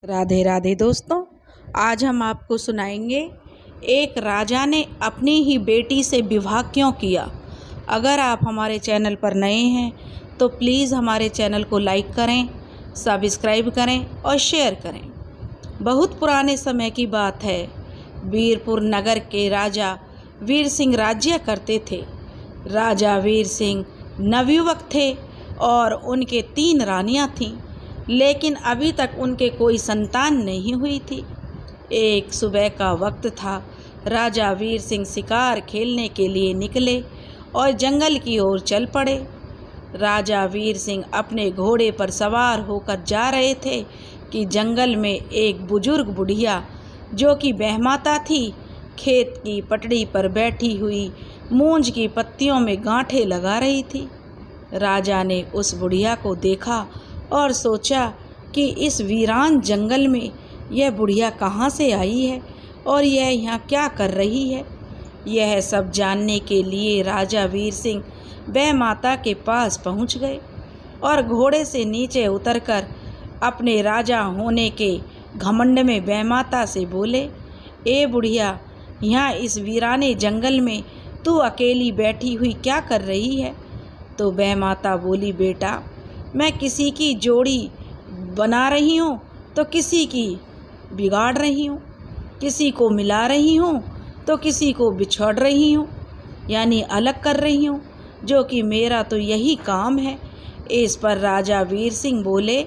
राधे राधे दोस्तों, आज हम आपको सुनाएंगे एक राजा ने अपनी ही बेटी से विवाह क्यों किया। अगर आप हमारे चैनल पर नए हैं तो प्लीज़ हमारे चैनल को लाइक करें, सब्सक्राइब करें और शेयर करें। बहुत पुराने समय की बात है। वीरपुर नगर के राजा वीर सिंह राज्य करते थे। राजा वीर सिंह नवयुवक थे और उनके 3 रानियां थीं, लेकिन अभी तक उनके कोई संतान नहीं हुई थी। एक सुबह का वक्त था। राजा वीर सिंह शिकार खेलने के लिए निकले और जंगल की ओर चल पड़े। राजा वीर सिंह अपने घोड़े पर सवार होकर जा रहे थे कि जंगल में एक बुजुर्ग बुढ़िया, जो कि बहमाता थी, खेत की पटड़ी पर बैठी हुई मूंज की पत्तियों में गांठें लगा रही थी। राजा ने उस बुढ़िया को देखा और सोचा कि इस वीरान जंगल में यह बुढ़िया कहाँ से आई है और यह यहाँ क्या कर रही है। यह सब जानने के लिए राजा वीर सिंह बहमाता के पास पहुँच गए और घोड़े से नीचे उतरकर अपने राजा होने के घमंड में बहमाता से बोले, ए बुढ़िया, यहाँ इस वीराने जंगल में तू अकेली बैठी हुई क्या कर रही है। तो बहमाता बोली, बेटा, मैं किसी की जोड़ी बना रही हूँ तो किसी की बिगाड़ रही हूँ, किसी को मिला रही हूँ तो किसी को बिछोड़ रही हूँ, यानी अलग कर रही हूँ, जो कि मेरा तो यही काम है। इस पर राजा वीर सिंह बोले,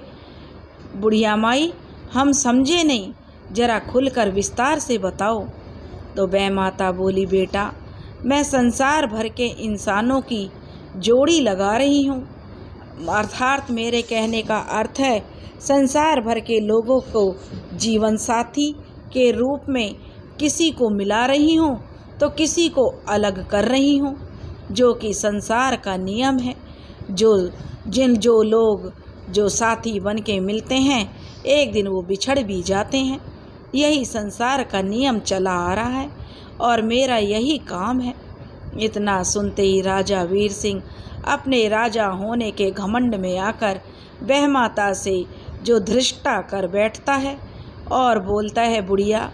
बुढ़िया माई, हम समझे नहीं, जरा खुलकर विस्तार से बताओ। तो बहमाता बोली, बेटा, मैं संसार भर के इंसानों की जोड़ी लगा रही हूँ। अर्थात मेरे कहने का अर्थ है, संसार भर के लोगों को जीवन साथी के रूप में किसी को मिला रही हूँ तो किसी को अलग कर रही हूँ, जो कि संसार का नियम है। जो लोग जो साथी बन के मिलते हैं, एक दिन वो बिछड़ भी जाते हैं। यही संसार का नियम चला आ रहा है और मेरा यही काम है। इतना सुनते ही राजा वीर सिंह अपने राजा होने के घमंड में आकर बहमाता से जो धृष्टा कर बैठता है और बोलता है, बुढ़िया,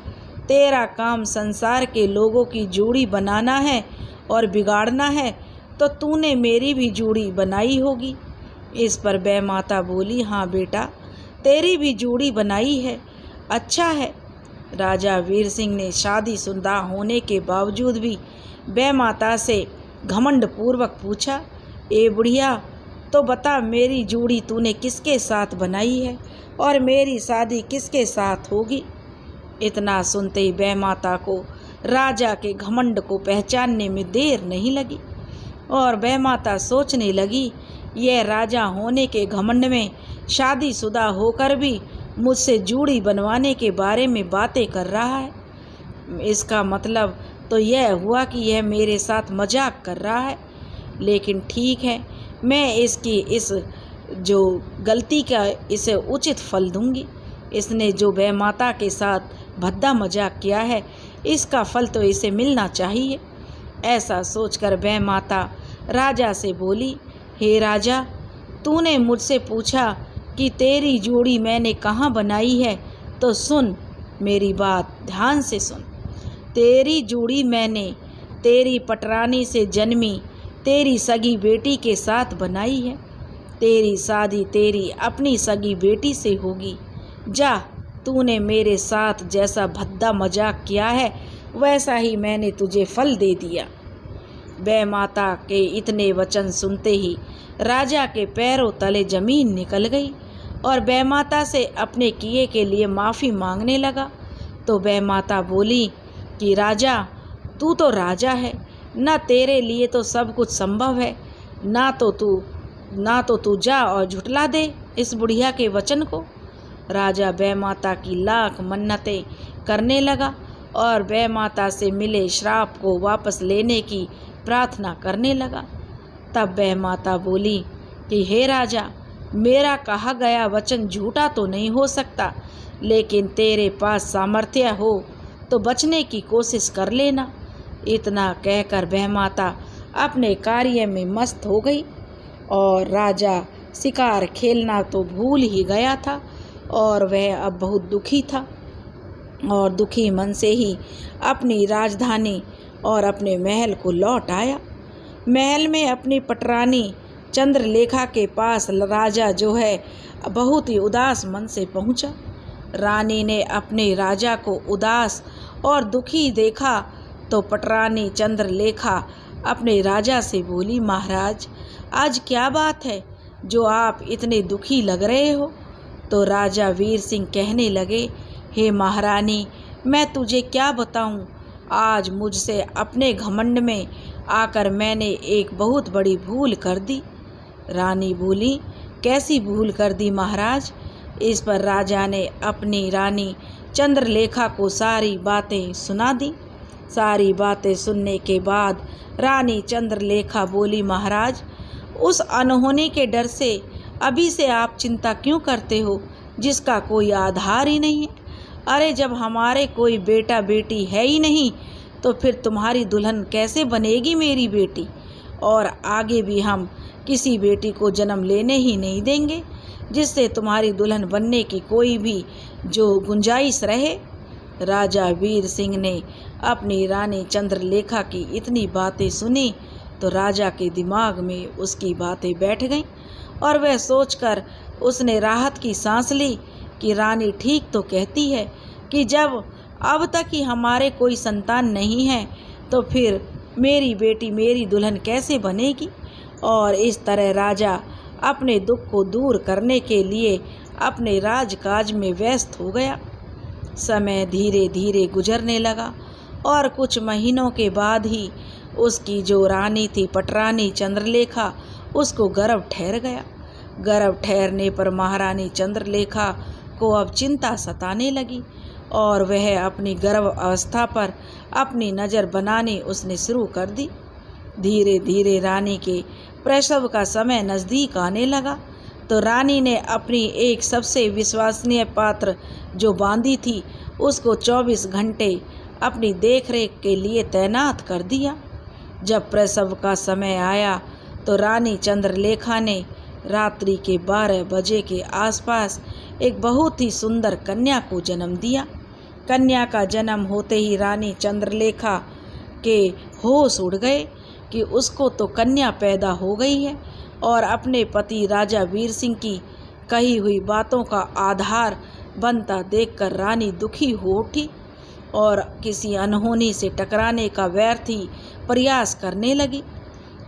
तेरा काम संसार के लोगों की जोड़ी बनाना है और बिगाड़ना है, तो तूने मेरी भी जोड़ी बनाई होगी। इस पर बहमाता बोली, हाँ बेटा, तेरी भी जोड़ी बनाई है, अच्छा है। राजा वीर सिंह ने शादीशुदा होने के बावजूद भी बहमाता से घमंड पूर्वक पूछा, ए बुढ़िया, तो बता, मेरी जोड़ी तूने किसके साथ बनाई है और मेरी शादी किसके साथ होगी। इतना सुनते ही बहमाता को राजा के घमंड को पहचानने में देर नहीं लगी और बहमाता सोचने लगी, यह राजा होने के घमंड में शादीशुदा होकर भी मुझसे जोड़ी बनवाने के बारे में बातें कर रहा है। इसका मतलब तो यह हुआ कि यह मेरे साथ मजाक कर रहा है। लेकिन ठीक है, मैं इसकी इस जो गलती का इसे उचित फल दूंगी। इसने जो बहमाता के साथ भद्दा मजाक किया है, इसका फल तो इसे मिलना चाहिए। ऐसा सोचकर बहमाता राजा से बोली, हे राजा, तूने मुझसे पूछा कि तेरी जोड़ी मैंने कहाँ बनाई है, तो सुन, मेरी बात ध्यान से सुन। तेरी जोड़ी मैंने तेरी पटरानी से जन्मी तेरी सगी बेटी के साथ बनाई है। तेरी शादी तेरी अपनी सगी बेटी से होगी। जा, तूने मेरे साथ जैसा भद्दा मजाक किया है, वैसा ही मैंने तुझे फल दे दिया। बहमाता के इतने वचन सुनते ही राजा के पैरों तले जमीन निकल गई और बहमाता से अपने किए के लिए माफ़ी मांगने लगा। तो बहमाता बोली कि राजा, तू तो राजा है, न तेरे लिए तो सब कुछ संभव है, ना तो तू जा और झुठला दे इस बुढ़िया के वचन को। राजा बहमाता की लाख मन्नतें करने लगा और बहमाता से मिले श्राप को वापस लेने की प्रार्थना करने लगा। तब बहमाता बोली कि हे राजा, मेरा कहा गया वचन झूठा तो नहीं हो सकता, लेकिन तेरे पास सामर्थ्य हो तो बचने की कोशिश कर लेना। इतना कहकर बहमाता अपने कार्य में मस्त हो गई और राजा शिकार खेलना तो भूल ही गया था और वह अब बहुत दुखी था और दुखी मन से ही अपनी राजधानी और अपने महल को लौट आया। महल में अपनी पटरानी चंद्रलेखा के पास राजा जो है बहुत ही उदास मन से पहुंचा। रानी ने अपने राजा को उदास और दुखी देखा तो पटरानी चंद्रलेखा अपने राजा से बोली, महाराज आज क्या बात है जो आप इतने दुखी लग रहे हो? तो राजा वीर सिंह कहने लगे, हे महारानी मैं तुझे क्या बताऊं, आज मुझसे अपने घमंड में आकर मैंने एक बहुत बड़ी भूल कर दी। रानी बोली, कैसी भूल कर दी महाराज? इस पर राजा ने अपनी रानी चंद्रलेखा को सारी बातें सुना दी। सारी बातें सुनने के बाद रानी चंद्रलेखा बोली, महाराज उस अनहोनी के डर से अभी से आप चिंता क्यों करते हो जिसका कोई आधार ही नहीं है? अरे जब हमारे कोई बेटा बेटी है ही नहीं तो फिर तुम्हारी दुल्हन कैसे बनेगी मेरी बेटी? और आगे भी हम किसी बेटी को जन्म लेने ही नहीं देंगे जिससे तुम्हारी दुल्हन बनने की कोई भी जो गुंजाइश रहे। राजा वीर सिंह ने अपनी रानी चंद्रलेखा की इतनी बातें सुनी तो राजा के दिमाग में उसकी बातें बैठ गईं और वह सोचकर उसने राहत की सांस ली कि रानी ठीक तो कहती है कि जब अब तक ही हमारे कोई संतान नहीं है तो फिर मेरी बेटी मेरी दुल्हन कैसे बनेगी। और इस तरह राजा अपने दुख को दूर करने के लिए अपने राजकाज में व्यस्त हो गया। समय धीरे धीरे गुजरने लगा और कुछ महीनों के बाद ही उसकी जो रानी थी पटरानी चंद्रलेखा उसको गर्भ ठहर गया। गर्भ ठहरने पर महारानी चंद्रलेखा को अब चिंता सताने लगी और वह अपनी गर्भ अवस्था पर अपनी नज़र बनानी उसने शुरू कर दी। धीरे धीरे रानी के प्रसव का समय नज़दीक आने लगा तो रानी ने अपनी एक सबसे विश्वसनीय पात्र जो बांदी थी उसको 24 घंटे अपनी देखरेख के लिए तैनात कर दिया। जब प्रसव का समय आया तो रानी चंद्रलेखा ने रात्रि के 12 बजे के आसपास एक बहुत ही सुंदर कन्या को जन्म दिया। कन्या का जन्म होते ही रानी चंद्रलेखा के होश उड़ गए कि उसको तो कन्या पैदा हो गई है और अपने पति राजा वीर सिंह की कही हुई बातों का आधार बनता देखकर रानी दुखी हो उठी और किसी अनहोनी से टकराने का व्यर्थ ही प्रयास करने लगी।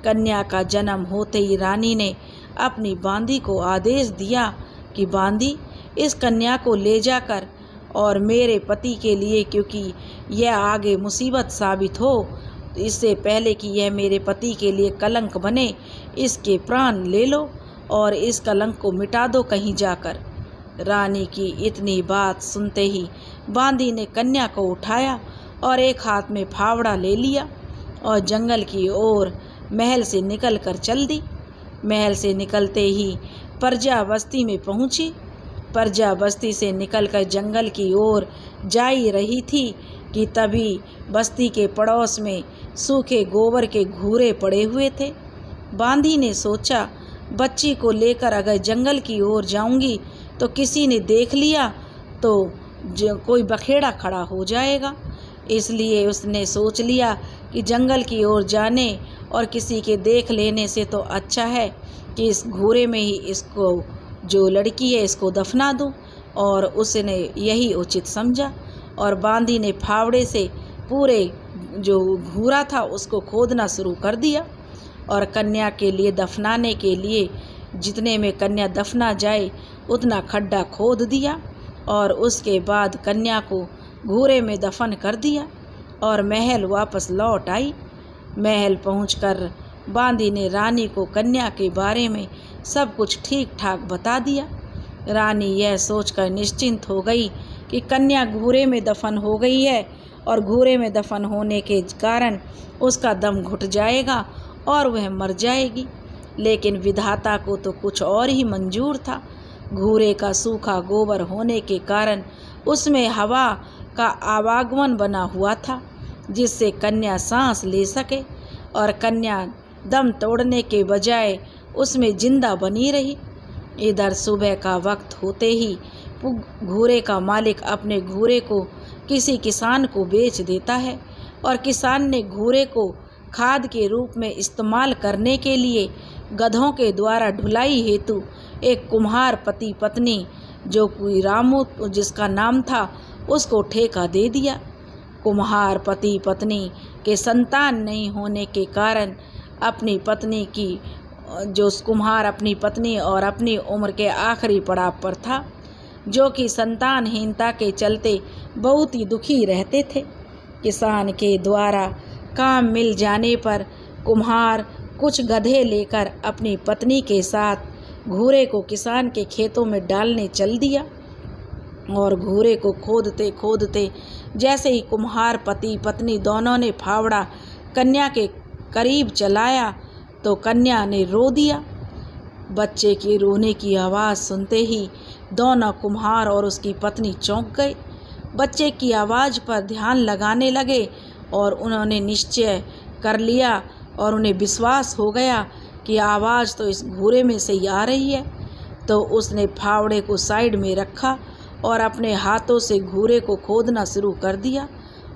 कन्या का जन्म होते ही रानी ने अपनी बांदी को आदेश दिया कि बांदी इस कन्या को ले जाकर और मेरे पति के लिए, क्योंकि यह आगे मुसीबत साबित हो इससे पहले कि यह मेरे पति के लिए कलंक बने, इसके प्राण ले लो और इस कलंक को मिटा दो कहीं जाकर। रानी की इतनी बात सुनते ही बांदी ने कन्या को उठाया और एक हाथ में फावड़ा ले लिया और जंगल की ओर महल से निकल कर चल दी। महल से निकलते ही प्रजा बस्ती में पहुंची। प्रजा बस्ती से निकलकर जंगल की ओर जा ही रही थी कि तभी बस्ती के पड़ोस में सूखे गोबर के घूरे पड़े हुए थे। बांदी ने सोचा, बच्ची को लेकर अगर जंगल की ओर जाऊंगी तो किसी ने देख लिया तो कोई बखेड़ा खड़ा हो जाएगा। इसलिए उसने सोच लिया कि जंगल की ओर जाने और किसी के देख लेने से तो अच्छा है कि इस घूरे में ही इसको जो लड़की है इसको दफना दूं। और उसने यही उचित समझा और बांदी ने फावड़े से पूरे जो घूरा था उसको खोदना शुरू कर दिया और कन्या के लिए दफनाने के लिए जितने में कन्या दफना जाए उतना खड्डा खोद दिया और उसके बाद कन्या को घूरे में दफन कर दिया और महल वापस लौट आई। महल पहुंचकर बांदी ने रानी को कन्या के बारे में सब कुछ ठीक ठाक बता दिया। रानी यह सोचकर निश्चिंत हो गई कि कन्या घूरे में दफन हो गई है और घूरे में दफन होने के कारण उसका दम घुट जाएगा और वह मर जाएगी। लेकिन विधाता को तो कुछ और ही मंजूर था। घूरे का सूखा गोबर होने के कारण उसमें हवा का आवागमन बना हुआ था जिससे कन्या सांस ले सके और कन्या दम तोड़ने के बजाय उसमें जिंदा बनी रही। इधर सुबह का वक्त होते ही घोड़े का मालिक अपने घोड़े को किसी किसान को बेच देता है और किसान ने घोड़े को खाद के रूप में इस्तेमाल करने के लिए गधों के द्वारा ढुलाई हेतु एक कुम्हार पति पत्नी जो कोई रामू जिसका नाम था उसको ठेका दे दिया। कुम्हार पति पत्नी के संतान नहीं होने के कारण अपनी पत्नी की जो कुम्हार अपनी पत्नी और अपनी उम्र के आखिरी पड़ाव पर था, जो कि संतानहीनता के चलते बहुत ही दुखी रहते थे। किसान के द्वारा काम मिल जाने पर कुम्हार कुछ गधे लेकर अपनी पत्नी के साथ घूरे को किसान के खेतों में डालने चल दिया और घूरे को खोदते खोदते जैसे ही कुम्हार पति पत्नी दोनों ने फावड़ा कन्या के करीब चलाया तो कन्या ने रो दिया। बच्चे के रोने की आवाज़ सुनते ही दोनों कुम्हार और उसकी पत्नी चौंक गए। बच्चे की आवाज़ पर ध्यान लगाने लगे और उन्होंने निश्चय कर लिया और उन्हें विश्वास हो गया कि आवाज़ तो इस घूरे में से ही आ रही है। तो उसने फावड़े को साइड में रखा और अपने हाथों से घूरे को खोदना शुरू कर दिया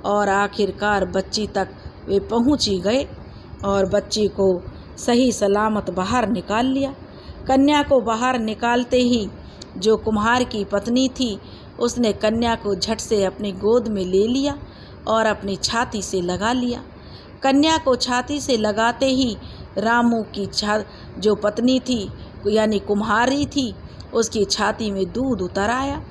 और आखिरकार बच्ची तक वे पहुँच ही गए और बच्ची को सही सलामत बाहर निकाल लिया। कन्या को बाहर निकालते ही जो कुम्हार की पत्नी थी उसने कन्या को झट से अपनी गोद में ले लिया और अपनी छाती से लगा लिया। कन्या को छाती से लगाते ही रामू की जो पत्नी थी यानी कुम्हारी थी उसकी छाती में दूध उतर आया।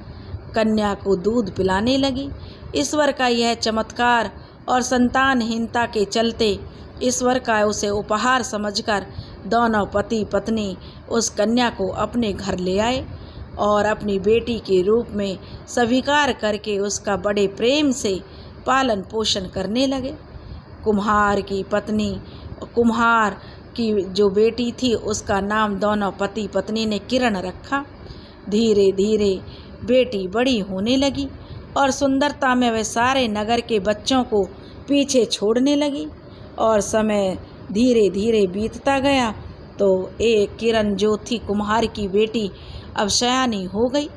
कन्या को दूध पिलाने लगी। ईश्वर का यह चमत्कार और संतानहीनता के चलते ईश्वर का उसे उपहार समझकर दोनों पति पत्नी उस कन्या को अपने घर ले आए और अपनी बेटी के रूप में स्वीकार करके उसका बड़े प्रेम से पालन पोषण करने लगे। कुम्हार की पत्नी कुम्हार की जो बेटी थी उसका नाम दोनों पति पत्नी ने किरण रखा। धीरे धीरे बेटी बड़ी होने लगी और सुंदरता में वह सारे नगर के बच्चों को पीछे छोड़ने लगी और समय धीरे धीरे बीतता गया तो एक किरण जो थी कुम्हार की बेटी अब सयानी हो गई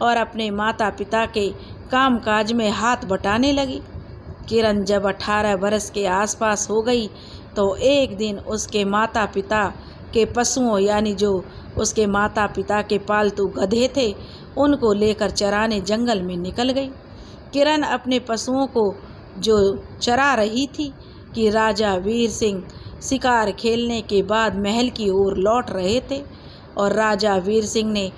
और अपने माता पिता के कामकाज में हाथ बटाने लगी। किरण जब 18 बरस के आसपास हो गई तो एक दिन उसके माता पिता के पशुओं यानी जो उसके माता पिता के पालतू गधे थे उनको लेकर चराने जंगल में निकल गई। किरण अपने पशुओं को जो चरा रही थी कि राजा वीर सिंह शिकार खेलने के बाद महल की ओर लौट रहे थे और राजा वीर सिंह ने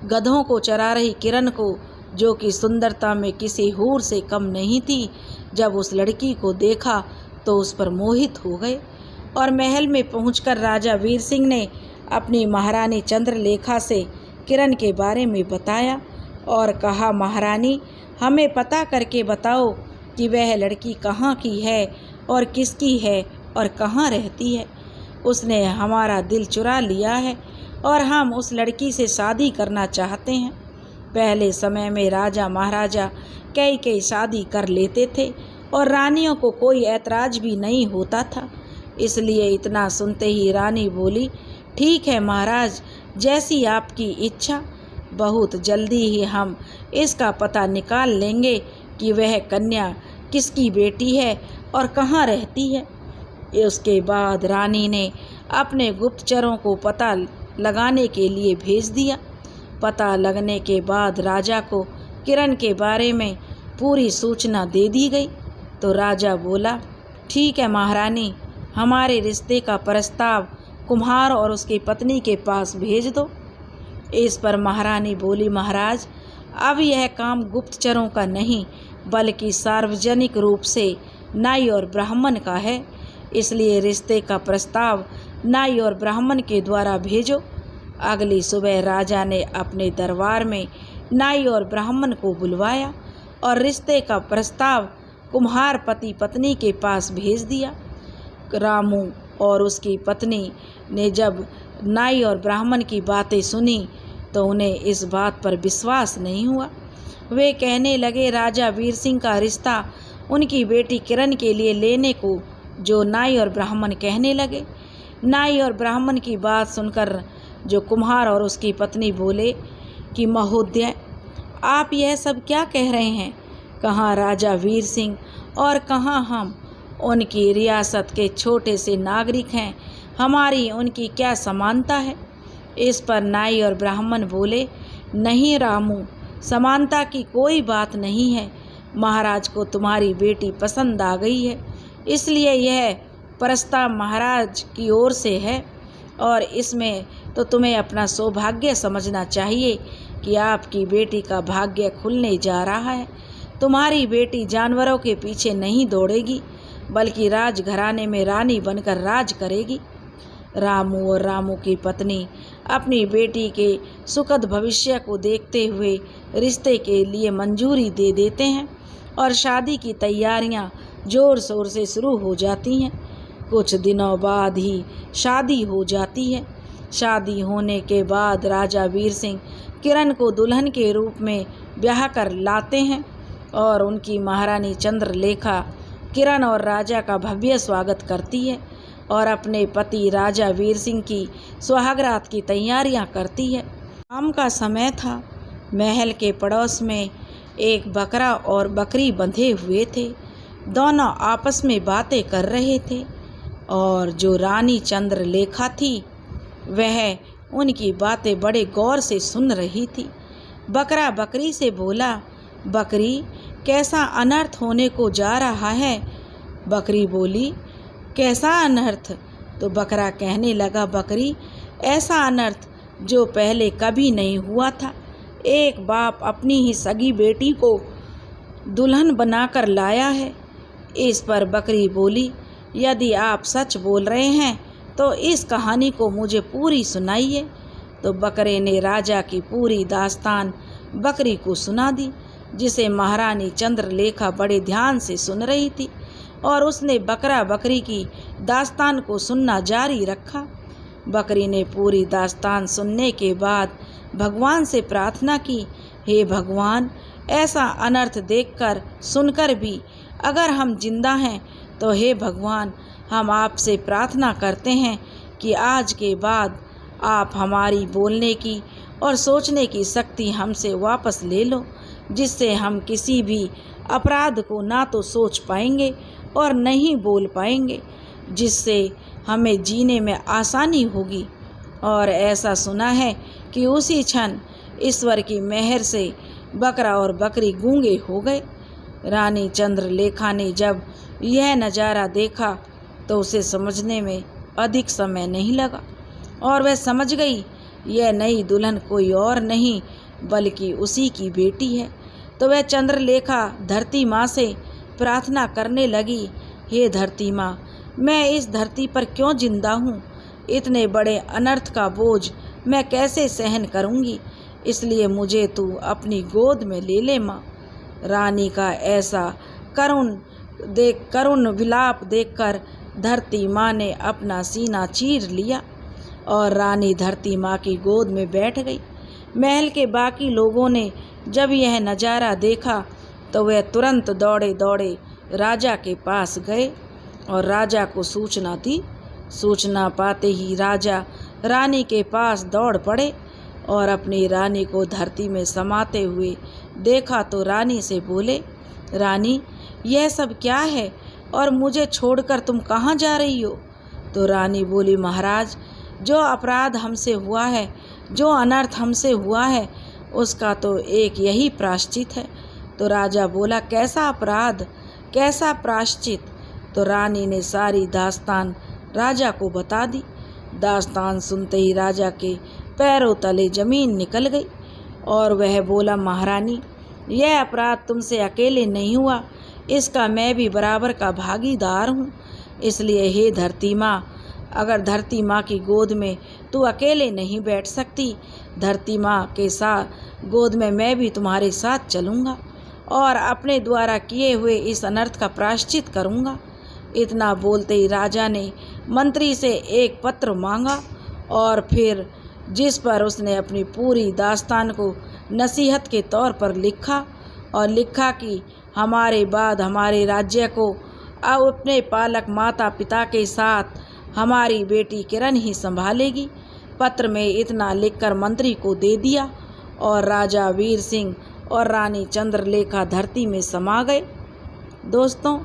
गधों को चरा रही किरण को जो कि सुंदरता में किसी हूर से कम नहीं थी, जब उस लड़की को देखा तो उस पर मोहित हो गए और महल में पहुंचकर राजा वीर सिंह ने अपनी महारानी चंद्रलेखा से किरण के बारे में बताया और कहा, महारानी हमें पता करके बताओ कि वह लड़की कहाँ की है और किसकी है और कहाँ रहती है। उसने हमारा दिल चुरा लिया है और हम उस लड़की से शादी करना चाहते हैं। पहले समय में राजा महाराजा कई शादी कर लेते थे और रानियों को कोई ऐतराज़ भी नहीं होता था। इसलिए इतना सुनते ही रानी बोली, ठीक है महाराज, जैसी आपकी इच्छा। बहुत जल्दी ही हम इसका पता निकाल लेंगे कि वह कन्या किसकी बेटी है और कहाँ रहती है। उसके बाद रानी ने अपने गुप्तचरों को पता लगाने के लिए भेज दिया। पता लगने के बाद राजा को किरण के बारे में पूरी सूचना दे दी गई तो राजा बोला, ठीक है महारानी, हमारे रिश्ते का प्रस्ताव कुम्हार और उसकी पत्नी के पास भेज दो। इस पर महारानी बोली, महाराज अब यह काम गुप्तचरों का नहीं बल्कि सार्वजनिक रूप से नाई और ब्राह्मण का है, इसलिए रिश्ते का प्रस्ताव नाई और ब्राह्मण के द्वारा भेजो। अगली सुबह राजा ने अपने दरबार में नाई और ब्राह्मण को बुलवाया और रिश्ते का प्रस्ताव कुम्हार पति पत्नी के पास भेज दिया। रामू और उसकी पत्नी ने जब नाई और ब्राह्मण की बातें सुनी तो उन्हें इस बात पर विश्वास नहीं हुआ। वे कहने लगे, राजा वीर सिंह का रिश्ता उनकी बेटी किरण के लिए लेने को जो नाई और ब्राह्मण कहने लगे। नाई और ब्राह्मण की बात सुनकर जो कुम्हार और उसकी पत्नी बोले कि महोदय, आप यह सब क्या कह रहे हैं? कहाँ राजा वीर सिंह और कहाँ हम? उनकी रियासत के छोटे से नागरिक हैं, हमारी उनकी क्या समानता है? इस पर नाई और ब्राह्मण बोले, नहीं रामू, समानता की कोई बात नहीं है। महाराज को तुम्हारी बेटी पसंद आ गई है, इसलिए यह प्रस्ताव महाराज की ओर से है, और इसमें तो तुम्हें अपना सौभाग्य समझना चाहिए कि आपकी बेटी का भाग्य खुलने जा रहा है। तुम्हारी बेटी जानवरों के पीछे नहीं दौड़ेगी, बल्कि राजघराने में रानी बनकर राज करेगी। रामू और रामू की पत्नी अपनी बेटी के सुखद भविष्य को देखते हुए रिश्ते के लिए मंजूरी दे देते हैं और शादी की तैयारियां जोर शोर से शुरू हो जाती हैं। कुछ दिनों बाद ही शादी हो जाती है। शादी होने के बाद राजा वीर सिंह किरण को दुल्हन के रूप में ब्याह कर लाते हैं और उनकी महारानी चंद्रलेखा किरण और राजा का भव्य स्वागत करती है और अपने पति राजा वीर सिंह की सुहागरात की तैयारियां करती है। शाम का समय था। महल के पड़ोस में एक बकरा और बकरी बंधे हुए थे। दोनों आपस में बातें कर रहे थे और जो रानी चंद्रलेखा थी वह उनकी बातें बड़े गौर से सुन रही थी। बकरा बकरी से बोला, बकरी, कैसा अनर्थ होने को जा रहा है? बकरी बोली, कैसा अनर्थ? तो बकरा कहने लगा, बकरी, ऐसा अनर्थ जो पहले कभी नहीं हुआ था। एक बाप अपनी ही सगी बेटी को दुल्हन बनाकर लाया है। इस पर बकरी बोली, यदि आप सच बोल रहे हैं तो इस कहानी को मुझे पूरी सुनाइए। तो बकरे ने राजा की पूरी दास्तान बकरी को सुना दी, जिसे महारानी चंद्रलेखा बड़े ध्यान से सुन रही थी, और उसने बकरा बकरी की दास्तान को सुनना जारी रखा। बकरी ने पूरी दास्तान सुनने के बाद भगवान से प्रार्थना की, हे भगवान, ऐसा अनर्थ देखकर सुनकर भी अगर हम जिंदा हैं तो हे भगवान, हम आपसे प्रार्थना करते हैं कि आज के बाद आप हमारी बोलने की और सोचने की शक्ति हमसे वापस ले लो, जिससे हम किसी भी अपराध को ना तो सोच पाएंगे और न ही बोल पाएंगे, जिससे हमें जीने में आसानी होगी। और ऐसा सुना है कि उसी क्षण ईश्वर की मेहर से बकरा और बकरी गूंगे हो गए। रानी चंद्रलेखा ने जब यह नज़ारा देखा तो उसे समझने में अधिक समय नहीं लगा और वह समझ गई यह नई दुल्हन कोई और नहीं बल्कि उसी की बेटी है। तो वह चंद्रलेखा धरती माँ से प्रार्थना करने लगी, हे धरती माँ, मैं इस धरती पर क्यों जिंदा हूँ? इतने बड़े अनर्थ का बोझ मैं कैसे सहन करूँगी? इसलिए मुझे तू अपनी गोद में ले ले माँ। रानी का ऐसा करुण विलाप देखकर धरती माँ ने अपना सीना चीर लिया और रानी धरती माँ की गोद में बैठ गई। महल के बाकी लोगों ने जब यह नज़ारा देखा तो वे तुरंत दौड़े दौड़े राजा के पास गए और राजा को सूचना दी। सूचना पाते ही राजा रानी के पास दौड़ पड़े और अपनी रानी को धरती में समाते हुए देखा तो रानी से बोले, रानी, यह सब क्या है और मुझे छोड़कर तुम कहाँ जा रही हो? तो रानी बोली, महाराज, जो अपराध हमसे हुआ है, जो अनर्थ हमसे हुआ है, उसका तो एक यही प्रायश्चित है। तो राजा बोला, कैसा अपराध, कैसा प्रायश्चित? तो रानी ने सारी दास्तान राजा को बता दी। दास्तान सुनते ही राजा के पैरों तले जमीन निकल गई और वह बोला, महारानी, यह अपराध तुमसे अकेले नहीं हुआ, इसका मैं भी बराबर का भागीदार हूँ। इसलिए हे धरती माँ, अगर धरती माँ की गोद में तू अकेले नहीं बैठ सकती, धरती माँ के साथ गोद में मैं भी तुम्हारे साथ चलूँगा और अपने द्वारा किए हुए इस अनर्थ का प्रायश्चित करूँगा। इतना बोलते ही राजा ने मंत्री से एक पत्र मांगा और फिर जिस पर उसने अपनी पूरी दास्तान को नसीहत के तौर पर लिखा और लिखा कि हमारे बाद हमारे राज्य को अब अपने पालक माता पिता के साथ हमारी बेटी किरण ही संभालेगी। पत्र में इतना लिखकर मंत्री को दे दिया और राजा वीर सिंह और रानी चंद्रलेखा धरती में समा गए। दोस्तों,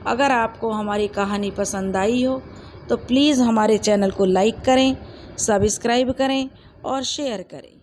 अगर आपको हमारी कहानी पसंद आई हो तो प्लीज़ हमारे चैनल को लाइक करें, सब्सक्राइब करें और शेयर करें।